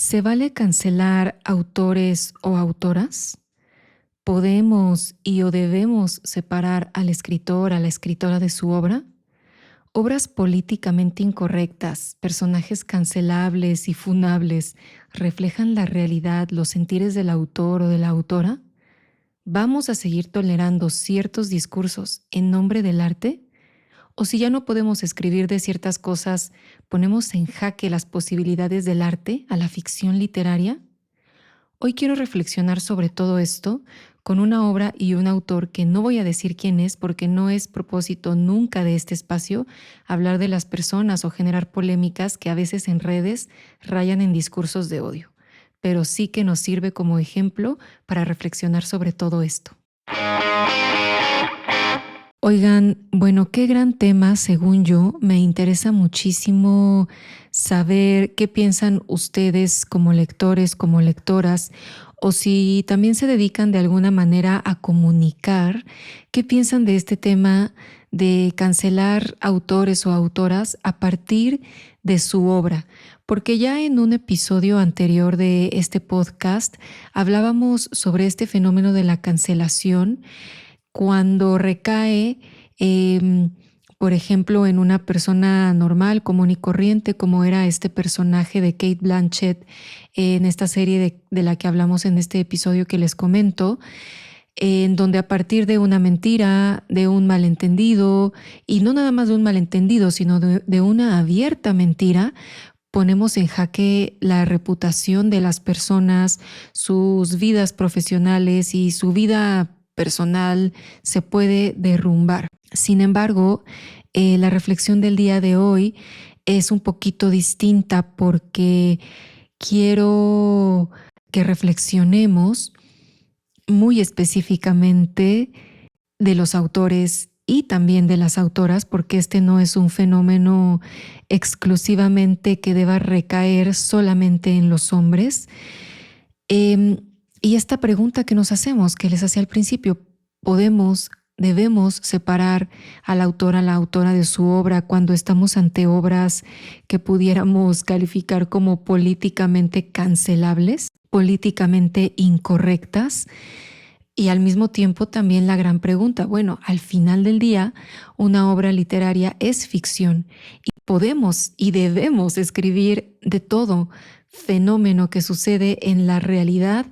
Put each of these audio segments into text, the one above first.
¿Se vale cancelar autores o autoras? ¿Podemos y o debemos separar al escritor, a la escritora de su obra? ¿Obras políticamente incorrectas, personajes cancelables y funables reflejan la realidad, los sentires del autor o de la autora? ¿Vamos a seguir tolerando ciertos discursos en nombre del arte? ¿O si ya no podemos escribir de ciertas cosas, ponemos en jaque las posibilidades del arte a la ficción literaria? Hoy quiero reflexionar sobre todo esto con una obra y un autor que no voy a decir quién es porque no es propósito nunca de este espacio hablar de las personas o generar polémicas que a veces en redes rayan en discursos de odio, pero sí que nos sirve como ejemplo para reflexionar sobre todo esto. Oigan, bueno, qué gran tema, según yo. Me interesa muchísimo saber qué piensan ustedes como lectores, como lectoras, o si también se dedican de alguna manera a comunicar, qué piensan de este tema de cancelar autores o autoras a partir de su obra. Porque ya en un episodio anterior de este podcast hablábamos sobre este fenómeno de la cancelación cuando recae, por ejemplo, en una persona normal, común y corriente, como era este personaje de Cate Blanchett en esta serie de la que hablamos en este episodio que les comento, en donde a partir de una mentira, de un malentendido, y no nada más de un malentendido, sino de una abierta mentira, ponemos en jaque la reputación de las personas, sus vidas profesionales y su vida personal se puede derrumbar. Sin embargo, la reflexión del día de hoy es un poquito distinta porque quiero que reflexionemos muy específicamente de los autores y también de las autoras, porque este no es un fenómeno exclusivamente que deba recaer solamente en los hombres. Y esta pregunta que nos hacemos, que les hacía al principio, debemos separar al autor, a la autora de su obra cuando estamos ante obras que pudiéramos calificar como políticamente cancelables, políticamente incorrectas. Y al mismo tiempo también la gran pregunta, bueno, al final del día, una obra literaria es ficción y podemos y debemos escribir de todo fenómeno que sucede en la realidad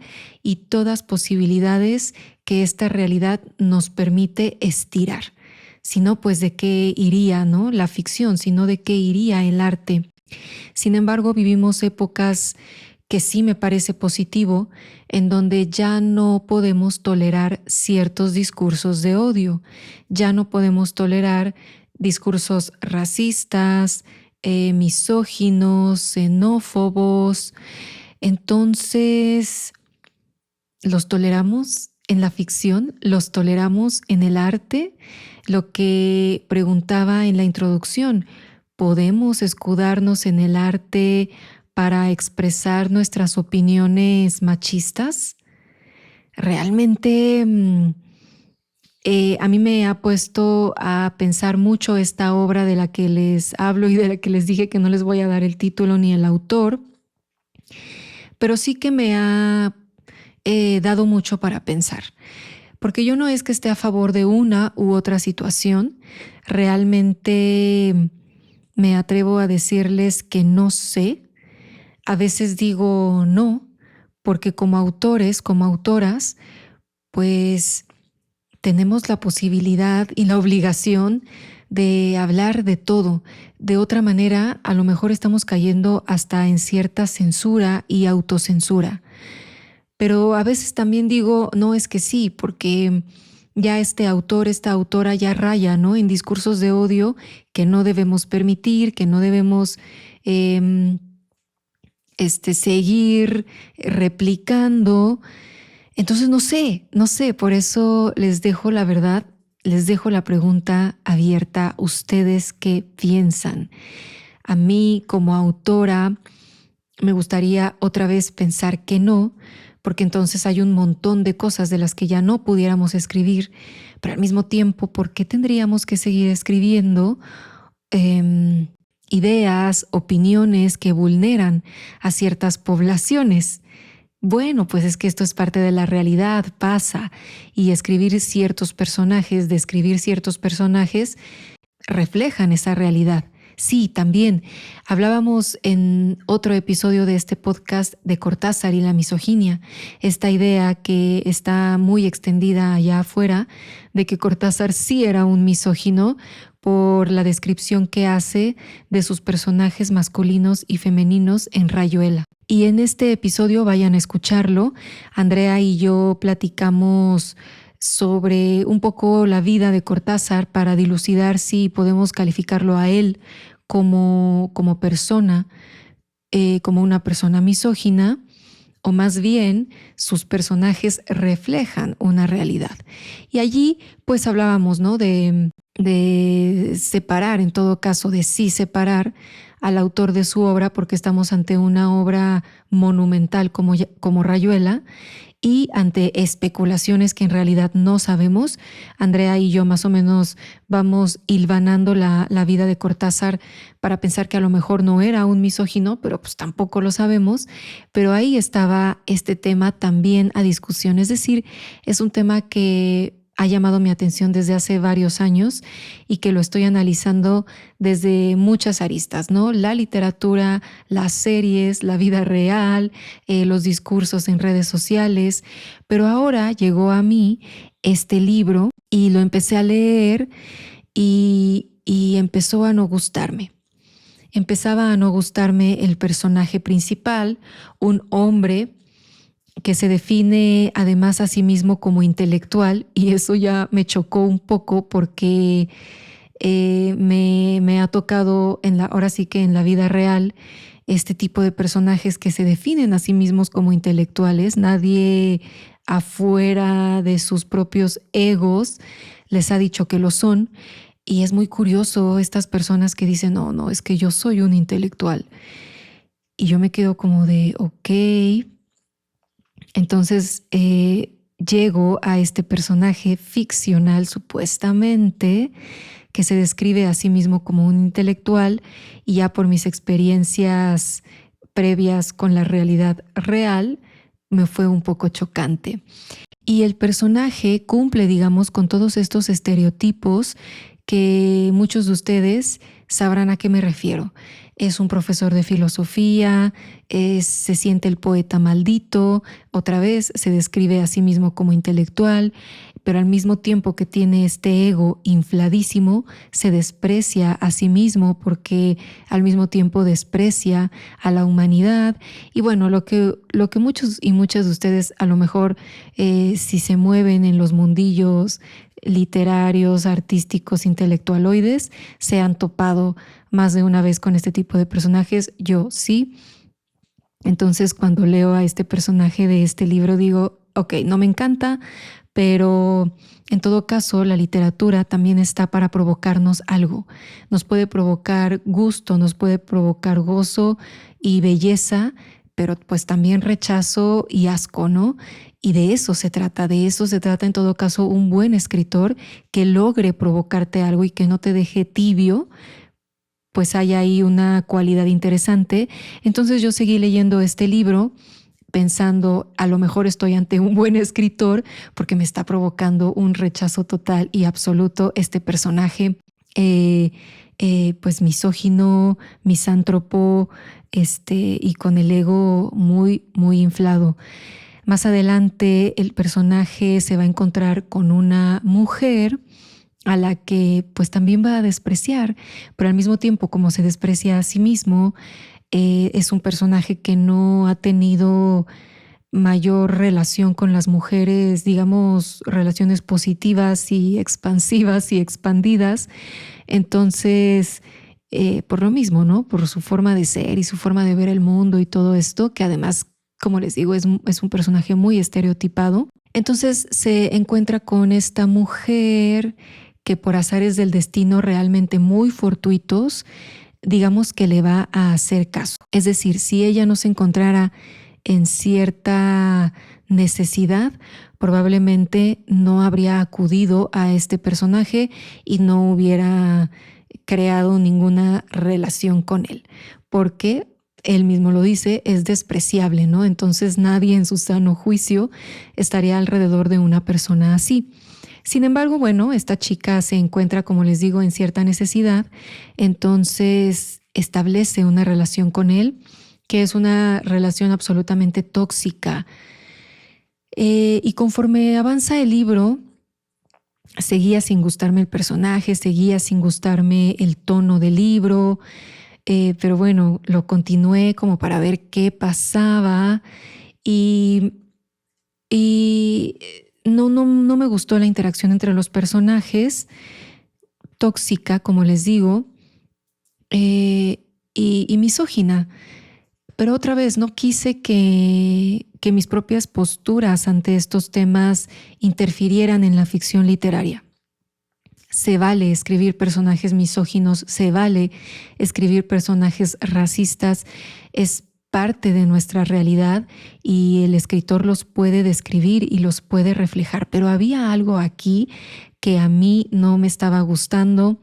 y todas posibilidades que esta realidad nos permite estirar. Si no, pues de qué iría, ¿no? La ficción, sino de qué iría el arte. Sin embargo, vivimos épocas que sí me parece positivo, en donde ya no podemos tolerar ciertos discursos de odio, ya no podemos tolerar discursos racistas, misóginos, xenófobos. Entonces, ¿los toleramos en la ficción? ¿Los toleramos en el arte? Lo que preguntaba en la introducción, ¿podemos escudarnos en el arte para expresar nuestras opiniones machistas? Realmente a mí me ha puesto a pensar mucho esta obra de la que les hablo y de la que les dije que no les voy a dar el título ni el autor, pero sí que me ha dado mucho para pensar. Porque yo no es que esté a favor de una u otra situación, realmente me atrevo a decirles que no sé. A veces digo no, porque como autores, como autoras, pues tenemos la posibilidad y la obligación de hablar de todo. De otra manera, a lo mejor estamos cayendo hasta en cierta censura y autocensura. Pero a veces también digo, no, es que sí, porque ya este autor, esta autora ya raya, ¿no? En discursos de odio que no debemos permitir, que no debemos seguir replicando. Entonces no sé, por eso les dejo la verdad, les dejo la pregunta abierta. ¿Ustedes qué piensan? A mí como autora me gustaría otra vez pensar que no, porque entonces hay un montón de cosas de las que ya no pudiéramos escribir, pero al mismo tiempo, ¿por qué tendríamos que seguir escribiendo ideas, opiniones que vulneran a ciertas poblaciones. Bueno, pues es que esto es parte de la realidad, pasa, y escribir ciertos personajes, describir ciertos personajes, reflejan esa realidad. Sí, también hablábamos en otro episodio de este podcast de Cortázar y la misoginia, esta idea que está muy extendida allá afuera de que Cortázar sí era un misógino por la descripción que hace de sus personajes masculinos y femeninos en Rayuela. Y en este episodio, vayan a escucharlo, Andrea y yo platicamos sobre un poco la vida de Cortázar para dilucidar si podemos calificarlo a él como persona, como una persona misógina, o más bien sus personajes reflejan una realidad. Y allí pues hablábamos, ¿no?, de separar, en todo caso, de sí separar al autor de su obra, porque estamos ante una obra monumental como Rayuela, y ante especulaciones que en realidad no sabemos. Andrea y yo más o menos vamos hilvanando la vida de Cortázar para pensar que a lo mejor no era un misógino, pero pues tampoco lo sabemos. Pero ahí estaba este tema también a discusión. Es decir, es un tema que ha llamado mi atención desde hace varios años y que lo estoy analizando desde muchas aristas, ¿no? La literatura, las series, la vida real, los discursos en redes sociales. Pero ahora llegó a mí este libro y lo empecé a leer y empezó a no gustarme. Empezaba a no gustarme el personaje principal, un hombre que se define además a sí mismo como intelectual, y eso ya me chocó un poco porque me ha tocado ahora sí que en la vida real este tipo de personajes que se definen a sí mismos como intelectuales. Nadie afuera de sus propios egos les ha dicho que lo son, y es muy curioso estas personas que dicen, no, no, es que yo soy un intelectual. Y yo me quedo como de, ok. Entonces llego a este personaje ficcional supuestamente que se describe a sí mismo como un intelectual, y ya por mis experiencias previas con la realidad real me fue un poco chocante. Y el personaje cumple, digamos, con todos estos estereotipos que muchos de ustedes sabrán a qué me refiero. Es un profesor de filosofía, se siente el poeta maldito, otra vez se describe a sí mismo como intelectual, pero al mismo tiempo que tiene este ego infladísimo, se desprecia a sí mismo porque al mismo tiempo desprecia a la humanidad. Y bueno, lo que muchos y muchas de ustedes a lo mejor si se mueven en los mundillos literarios, artísticos, intelectualoides, se han topado más de una vez con este tipo de personajes. Yo sí. Entonces, cuando leo a este personaje de este libro, digo, ok, no me encanta, pero en todo caso, la literatura también está para provocarnos algo. Nos puede provocar gusto, nos puede provocar gozo y belleza, pero pues también rechazo y asco, ¿no? Y de eso se trata en todo caso un buen escritor que logre provocarte algo y que no te deje tibio, pues hay ahí una cualidad interesante. Entonces yo seguí leyendo este libro pensando, a lo mejor estoy ante un buen escritor porque me está provocando un rechazo total y absoluto este personaje pues misógino, misántropo, y con el ego muy, muy inflado. Más adelante el personaje se va a encontrar con una mujer a la que pues también va a despreciar, pero al mismo tiempo como se desprecia a sí mismo, es un personaje que no ha tenido mayor relación con las mujeres, digamos, relaciones positivas y expansivas y expandidas. Entonces, por lo mismo, ¿no? Por su forma de ser y su forma de ver el mundo y todo esto, que además, como les digo, es un personaje muy estereotipado. Entonces se encuentra con esta mujer que por azares del destino realmente muy fortuitos, digamos que le va a hacer caso. Es decir, si ella no se encontrara en cierta necesidad, probablemente no habría acudido a este personaje y no hubiera creado ninguna relación con él, porque él mismo lo dice, es despreciable, ¿no? Entonces nadie en su sano juicio estaría alrededor de una persona así. Sin embargo, bueno, esta chica se encuentra, como les digo, en cierta necesidad, entonces establece una relación con él, que es una relación absolutamente tóxica. Y conforme avanza el libro, seguía sin gustarme el personaje, seguía sin gustarme el tono del libro, pero bueno, lo continué como para ver qué pasaba y, y no me gustó la interacción entre los personajes, tóxica, como les digo, y misógina. Pero otra vez, no quise que mis propias posturas ante estos temas interfirieran en la ficción literaria. Se vale escribir personajes misóginos, se vale escribir personajes racistas, es parte de nuestra realidad y el escritor los puede describir y los puede reflejar. Pero había algo aquí que a mí no me estaba gustando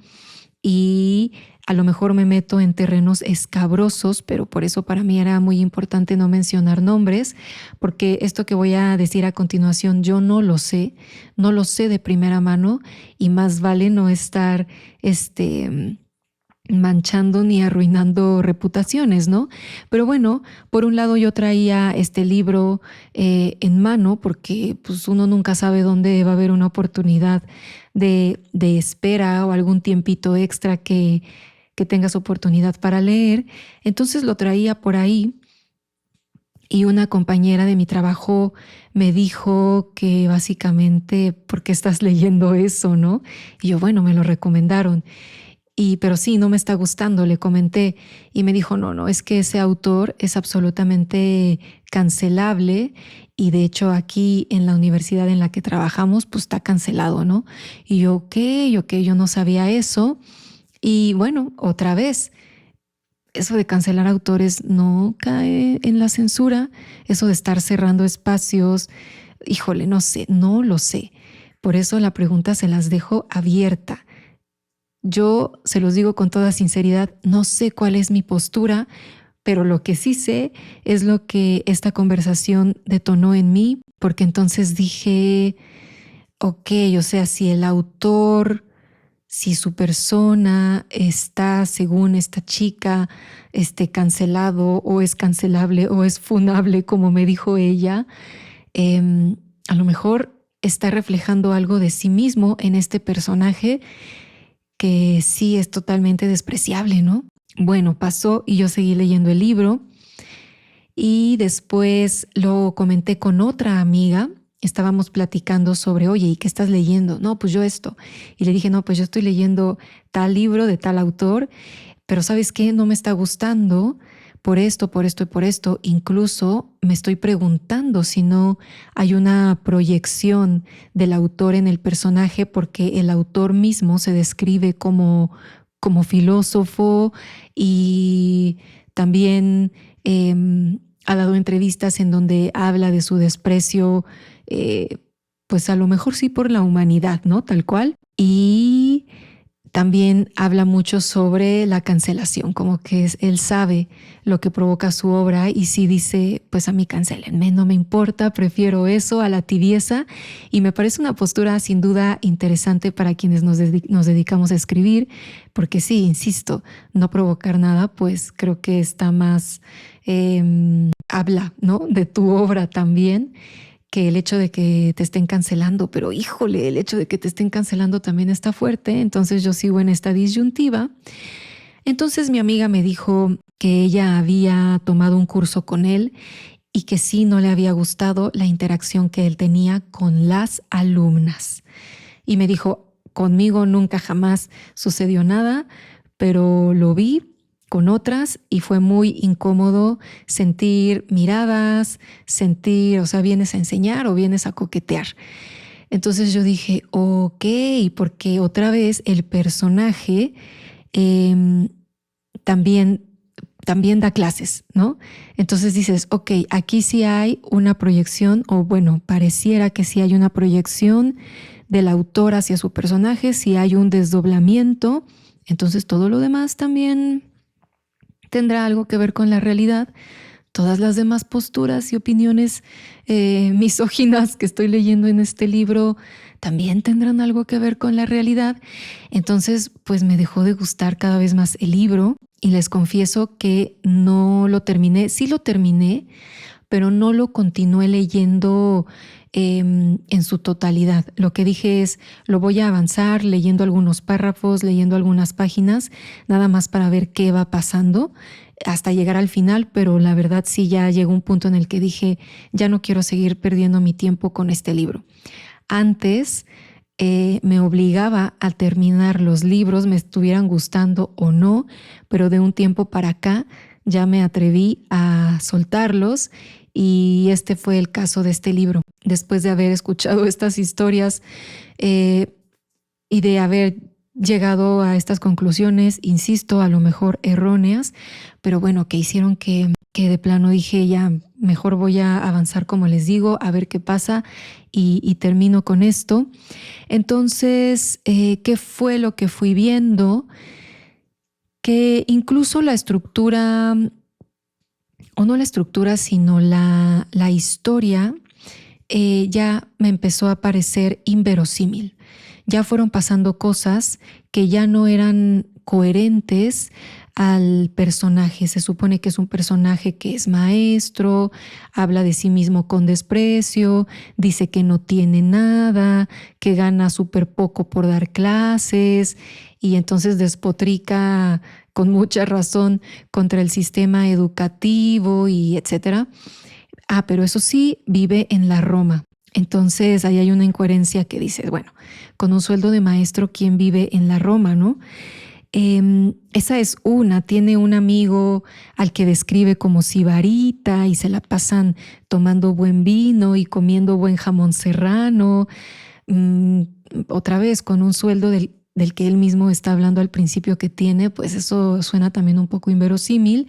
y a lo mejor me meto en terrenos escabrosos, pero por eso para mí era muy importante no mencionar nombres, porque esto que voy a decir a continuación yo no lo sé de primera mano y más vale no estar manchando ni arruinando reputaciones, ¿no? Pero bueno, por un lado yo traía este libro en mano porque pues uno nunca sabe dónde va a haber una oportunidad de espera o algún tiempito extra que tengas oportunidad para leer. Entonces lo traía por ahí y una compañera de mi trabajo me dijo que básicamente, ¿por qué estás leyendo eso, no? Y yo, bueno, me lo recomendaron. Pero sí, no me está gustando, le comenté y me dijo, no, es que ese autor es absolutamente cancelable y de hecho aquí en la universidad en la que trabajamos pues está cancelado, ¿no? Y yo, ok, yo no sabía eso y bueno, otra vez, eso de cancelar autores no cae en la censura, eso de estar cerrando espacios, híjole, no sé, no lo sé. Por eso la pregunta se las dejo abierta. Yo se los digo con toda sinceridad, no sé cuál es mi postura, pero lo que sí sé es lo que esta conversación detonó en mí, porque entonces dije, ok, o sea, si el autor, si su persona está, según esta chica, cancelado o es cancelable o es funable, como me dijo ella, a lo mejor está reflejando algo de sí mismo en este personaje que sí es totalmente despreciable, ¿no? Bueno, pasó y yo seguí leyendo el libro y después lo comenté con otra amiga. Estábamos platicando sobre, oye, ¿y qué estás leyendo? No, pues yo esto. Y le dije, no, pues yo estoy leyendo tal libro de tal autor, pero ¿sabes qué? No me está gustando por esto, por esto y por esto. Incluso me estoy preguntando si no hay una proyección del autor en el personaje porque el autor mismo se describe como filósofo y también ha dado entrevistas en donde habla de su desprecio, eh, pues a lo mejor sí por la humanidad, ¿no? Tal cual. Y también habla mucho sobre la cancelación, como que él sabe lo que provoca su obra y sí dice, pues a mí cancélenme, no me importa, prefiero eso a la tibieza y me parece una postura sin duda interesante para quienes nos dedicamos a escribir, porque sí, insisto, no provocar nada, pues creo que está más, habla, ¿no? De tu obra también que el hecho de que te estén cancelando, pero híjole, el hecho de que te estén cancelando también está fuerte, entonces yo sigo en esta disyuntiva. Entonces mi amiga me dijo que ella había tomado un curso con él y que sí no le había gustado la interacción que él tenía con las alumnas. Y me dijo, conmigo nunca jamás sucedió nada, pero lo vi con otras y fue muy incómodo sentir miradas, sentir, o sea, vienes a enseñar o vienes a coquetear. Entonces yo dije, ok, porque otra vez el personaje eh, también, también da clases, ¿no? Entonces dices, ok, aquí sí hay una proyección, o bueno, pareciera que sí hay una proyección del autor hacia su personaje, sí hay un desdoblamiento Entonces todo lo demás también tendrá algo que ver con la realidad. Todas las demás posturas y opiniones misóginas que estoy leyendo en este libro también tendrán algo que ver con la realidad. Entonces, pues me dejó de gustar cada vez más el libro y les confieso que no lo terminé. Sí lo terminé, pero no lo continué leyendo en su totalidad. Lo que dije es, lo voy a avanzar leyendo algunos párrafos, leyendo algunas páginas, nada más para ver qué va pasando hasta llegar al final, pero la verdad sí ya llegó un punto en el que dije, ya no quiero seguir perdiendo mi tiempo con este libro. Antes me obligaba a terminar los libros, me estuvieran gustando o no, pero de un tiempo para acá ya me atreví a soltarlos y este fue el caso de este libro. Después de haber escuchado estas historias y de haber llegado a estas conclusiones, insisto, a lo mejor erróneas, pero bueno, que hicieron que de plano dije ya, mejor voy a avanzar como les digo, a ver qué pasa y termino con esto. Entonces, ¿qué fue lo que fui viendo? Que incluso la estructura, o no la estructura, sino la historia, ya me empezó a parecer inverosímil. Ya fueron pasando cosas que ya no eran coherentes al personaje. Se supone que es un personaje que es maestro, habla de sí mismo con desprecio, dice que no tiene nada, que gana súper poco por dar clases y entonces despotrica con mucha razón contra el sistema educativo y etcétera. Pero eso sí, vive en la Roma. Entonces ahí hay una incoherencia que dices, bueno, con un sueldo de maestro, ¿quién vive en la Roma, no? Esa es una, tiene un amigo al que describe como sibarita y se la pasan tomando buen vino y comiendo buen jamón serrano, otra vez con un sueldo del que él mismo está hablando al principio que tiene, pues eso suena también un poco inverosímil.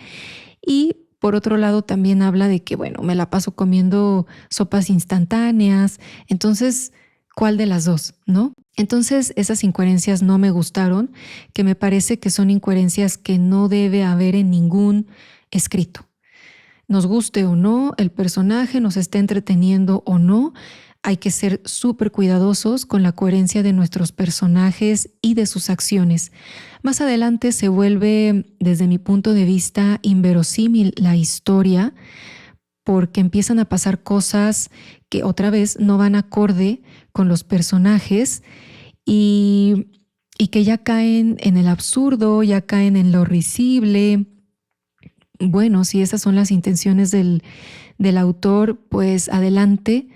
Y por otro lado también habla de que, bueno, me la paso comiendo sopas instantáneas, entonces, ¿cuál de las dos, no? Entonces esas incoherencias no me gustaron, que me parece que son incoherencias que no debe haber en ningún escrito. Nos guste o no el personaje, nos esté entreteniendo o no, hay que ser súper cuidadosos con la coherencia de nuestros personajes y de sus acciones. Más adelante se vuelve, desde mi punto de vista, inverosímil la historia porque empiezan a pasar cosas que otra vez no van acorde con los personajes y que ya caen en el absurdo, ya caen en lo risible. Bueno, si esas son las intenciones del autor, pues adelante.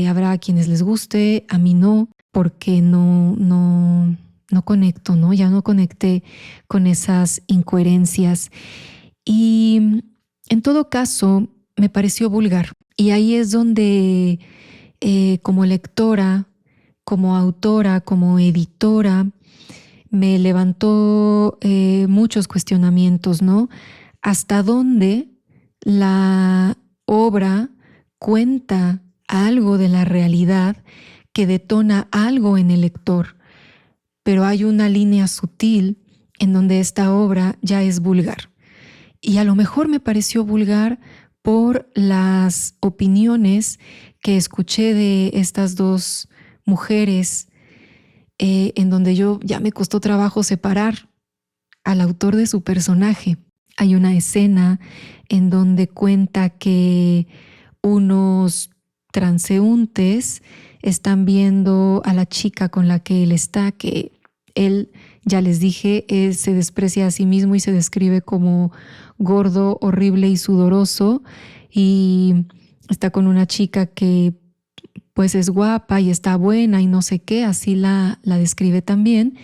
Habrá a quienes les guste, a mí no, porque no conecto, ¿no? Ya no conecté con esas incoherencias. Y en todo caso, me pareció vulgar. Y ahí es donde, como lectora, como autora, como editora, me levantó muchos cuestionamientos, ¿no? ¿Hasta dónde la obra cuenta algo de la realidad que detona algo en el lector? Pero hay una línea sutil en donde esta obra ya es vulgar. Y a lo mejor me pareció vulgar por las opiniones que escuché de estas dos mujeres, en donde yo ya me costó trabajo separar al autor de su personaje. Hay una escena en donde cuenta que unos transeúntes están viendo a la chica con la que él está, que él, ya les dije, se desprecia a sí mismo y se describe como gordo, horrible y sudoroso, y está con una chica que pues es guapa y está buena y no sé qué, así la describe también.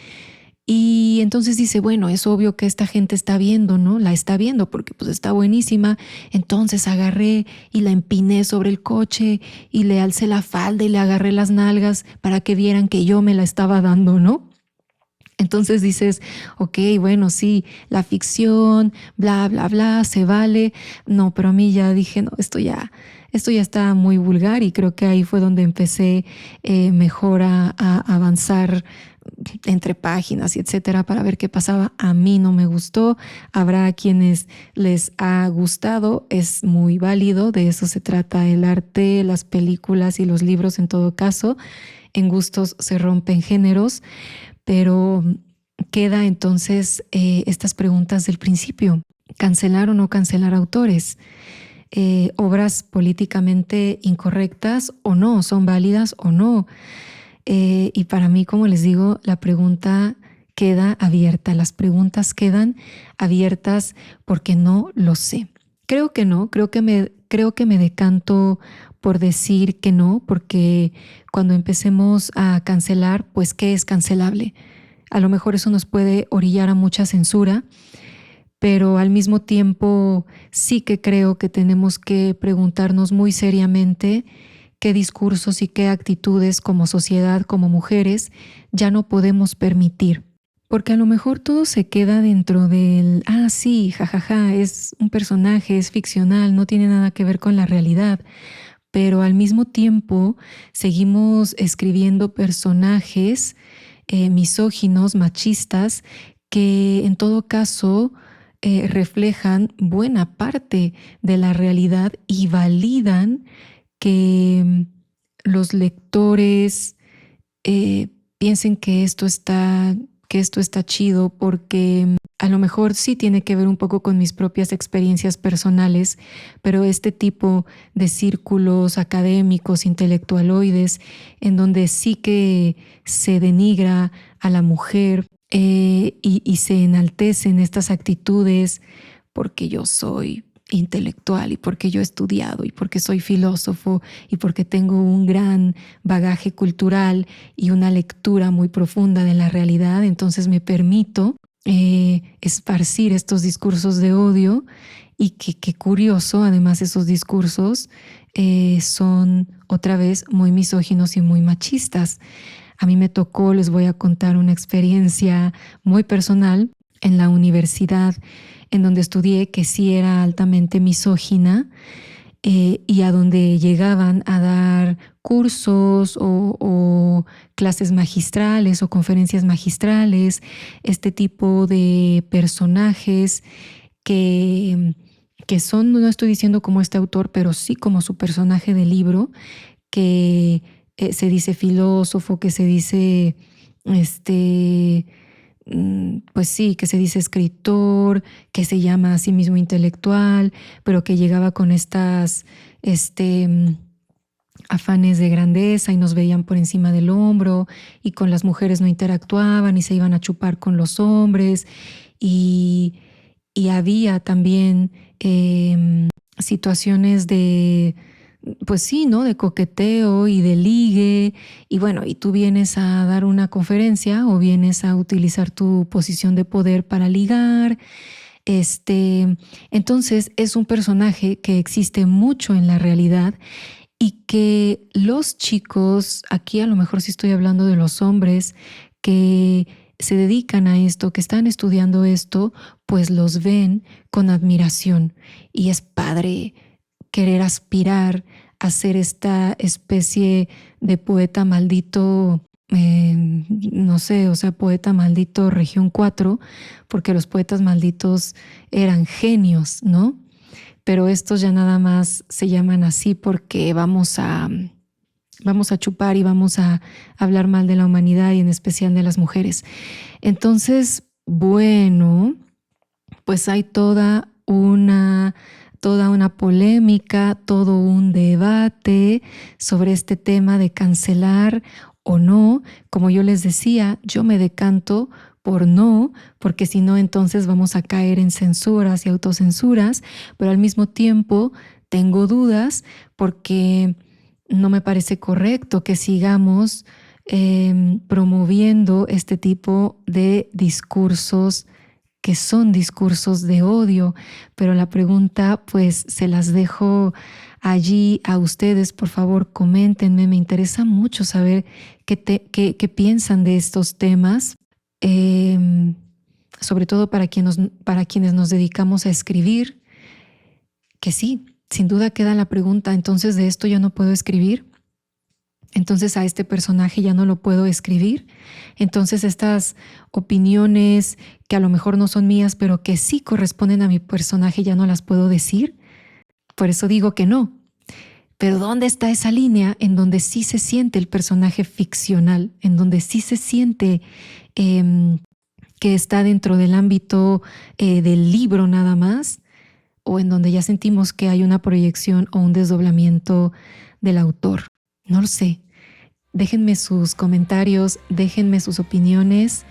Y entonces dice, bueno, es obvio que esta gente está viendo, ¿no? La está viendo porque pues está buenísima. Entonces agarré y la empiné sobre el coche y le alcé la falda y le agarré las nalgas para que vieran que yo me la estaba dando, ¿no? Entonces dices, ok, bueno, sí, la ficción, bla, bla, bla, se vale. No, pero a mí ya dije, no, esto ya está muy vulgar y creo que ahí fue donde empecé mejor a avanzar entre páginas y etcétera para ver qué pasaba. A mí no me gustó, habrá quienes les ha gustado, es muy válido, de eso se trata el arte, las películas y los libros en todo caso. En gustos se rompen géneros, pero queda entonces estas preguntas del principio. ¿Cancelar o no cancelar autores? Obras políticamente incorrectas o no, son válidas o no. Y para mí, como les digo, la pregunta queda abierta, las preguntas quedan abiertas porque no lo sé. Creo que no, creo que me decanto por decir que no, porque cuando empecemos a cancelar, pues ¿qué es cancelable? A lo mejor eso nos puede orillar a mucha censura, pero al mismo tiempo sí que creo que tenemos que preguntarnos muy seriamente qué discursos y qué actitudes como sociedad, como mujeres, ya no podemos permitir. Porque a lo mejor todo se queda dentro del, sí, jajaja, es un personaje, es ficcional, no tiene nada que ver con la realidad. Pero al mismo tiempo seguimos escribiendo personajes misóginos, machistas, que en todo caso reflejan buena parte de la realidad y validan que los lectores piensen que esto está chido porque a lo mejor sí tiene que ver un poco con mis propias experiencias personales, pero este tipo de círculos académicos, intelectualoides, en donde sí que se denigra a la mujer y se enaltecen estas actitudes porque yo soy intelectual y porque yo he estudiado y porque soy filósofo y porque tengo un gran bagaje cultural y una lectura muy profunda de la realidad, entonces me permito esparcir estos discursos de odio y que curioso, además esos discursos son otra vez muy misóginos y muy machistas. A mí me tocó, les voy a contar una experiencia muy personal en la universidad en donde estudié, que sí era altamente misógina y a donde llegaban a dar cursos o clases magistrales o conferencias magistrales, este tipo de personajes que, que son, no estoy diciendo como este autor, pero sí como su personaje de libro, que se dice filósofo, que se dice este pues sí, que se dice escritor, que se llama a sí mismo intelectual, pero que llegaba con estas afanes de grandeza y nos veían por encima del hombro y con las mujeres no interactuaban y se iban a chupar con los hombres y, y había también situaciones de pues sí, ¿no? De coqueteo y de ligue. Y bueno, y tú vienes a dar una conferencia o vienes a utilizar tu posición de poder para ligar. Entonces es un personaje que existe mucho en la realidad y que los chicos, aquí a lo mejor sí estoy hablando de los hombres que se dedican a esto, que están estudiando esto, pues los ven con admiración y es padre querer aspirar a ser esta especie de poeta maldito, no sé, o sea, poeta maldito región 4 porque los poetas malditos eran genios, ¿no? Pero estos ya nada más se llaman así porque vamos a chupar y vamos a hablar mal de la humanidad y en especial de las mujeres. Entonces, bueno, pues hay toda una polémica, todo un debate sobre este tema de cancelar o no. Como yo les decía, yo me decanto por no, porque si no, entonces vamos a caer en censuras y autocensuras, pero al mismo tiempo tengo dudas porque no me parece correcto que sigamos promoviendo este tipo de discursos que son discursos de odio, pero la pregunta pues se las dejo allí a ustedes, por favor coméntenme, me interesa mucho saber qué piensan de estos temas, eh, sobre todo para quienes nos dedicamos a escribir, que sí, sin duda queda la pregunta, entonces de esto yo no puedo escribir. entonces a este personaje ya no lo puedo escribir. Entonces estas opiniones que a lo mejor no son mías, pero que sí corresponden a mi personaje, ya no las puedo decir. Por eso digo que no. Pero ¿dónde está esa línea en donde sí se siente el personaje ficcional, en donde sí se siente que está dentro del ámbito del libro nada más, o en donde ya sentimos que hay una proyección o un desdoblamiento del autor? No lo sé. Déjenme sus comentarios, déjenme sus opiniones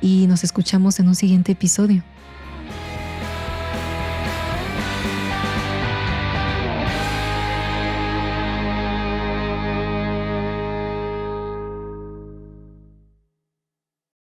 y nos escuchamos en un siguiente episodio.